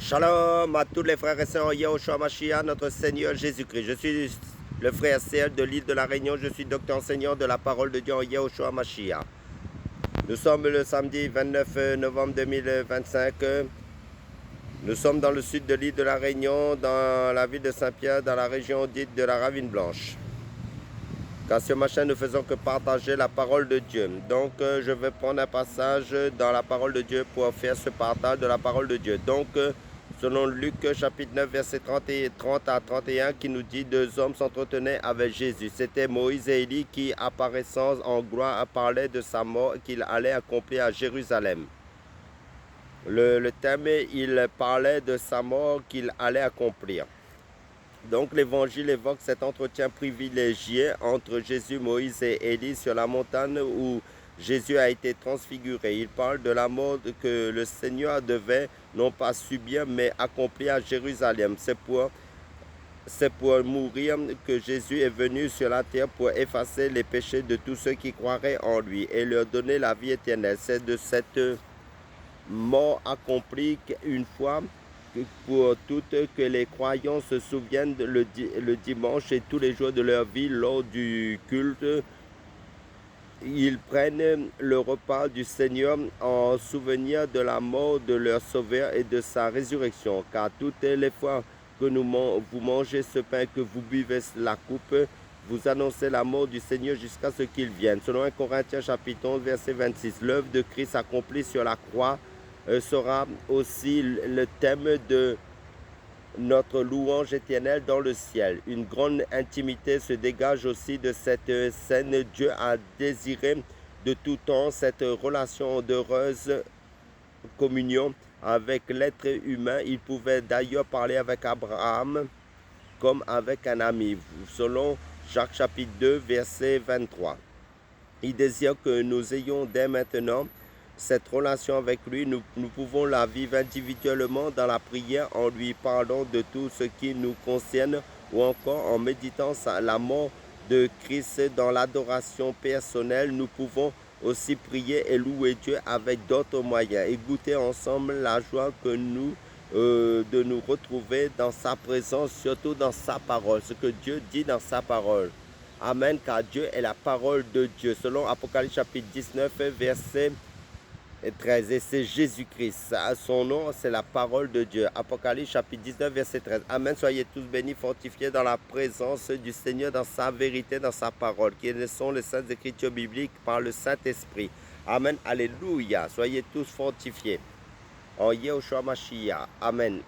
Shalom à tous les frères et sœurs en Yahushua Mashiach, notre Seigneur Jésus-Christ. Je suis le frère CL de l'île de la Réunion. Je suis docteur enseignant de la parole de Dieu en Yahushua Mashiach. Nous sommes le samedi 29 novembre 2025. Nous sommes dans le sud de l'île de la Réunion, dans la ville de Saint-Pierre, dans la région dite de la Ravine Blanche. Car sur ma chaîne, nous faisons que partager la parole de Dieu. Donc, je vais prendre un passage dans la parole de Dieu pour faire ce partage de la parole de Dieu. Donc, selon Luc chapitre 9, verset 30 à 31, qui nous dit « Deux hommes s'entretenaient avec Jésus. C'était Moïse et Élie qui, apparaissant en gloire, parlaient de sa mort qu'il allait accomplir à Jérusalem. » Le thème, il parlait de sa mort qu'il allait accomplir. Donc l'évangile évoque cet entretien privilégié entre Jésus, Moïse et Élie sur la montagne où Jésus a été transfiguré. Il parle de la mort que le Seigneur devait non pas subir mais accomplir à Jérusalem. C'est pour mourir que Jésus est venu sur la terre pour effacer les péchés de tous ceux qui croiraient en lui et leur donner la vie éternelle. C'est de cette mort accomplie une fois pour toutes que les croyants se souviennent le dimanche et tous les jours de leur vie lors du culte. Ils prennent le repas du Seigneur en souvenir de la mort de leur Sauveur et de sa résurrection. Car toutes les fois que vous mangez ce pain, que vous buvez la coupe, vous annoncez la mort du Seigneur jusqu'à ce qu'il vienne. Selon 1 Corinthiens chapitre 11, verset 26, l'œuvre de Christ accomplie sur la croix sera aussi le thème de notre louange éternelle dans le ciel. Une grande intimité se dégage aussi de cette scène. Dieu a désiré de tout temps cette relation d'heureuse communion avec l'être humain. Il pouvait d'ailleurs parler avec Abraham comme avec un ami, selon Jacques chapitre 2, verset 23. Il désire que nous ayons dès maintenant cette relation avec lui. Nous pouvons la vivre individuellement dans la prière en lui parlant de tout ce qui nous concerne ou encore en méditant la mort de Christ dans l'adoration personnelle. Nous pouvons aussi prier et louer Dieu avec d'autres moyens et goûter ensemble la joie que de nous retrouver dans sa présence, surtout dans sa parole, ce que Dieu dit dans sa parole. Amen, car Dieu est la parole de Dieu. Selon Apocalypse chapitre 19, verset 13, et c'est Jésus-Christ. Son nom, c'est la parole de Dieu. Apocalypse chapitre 19, verset 13. Amen. Soyez tous bénis, fortifiés dans la présence du Seigneur, dans sa vérité, dans sa parole, qui sont les saintes écritures bibliques par le Saint-Esprit. Amen. Alléluia. Soyez tous fortifiés. En Yahushua Mashiach. Amen.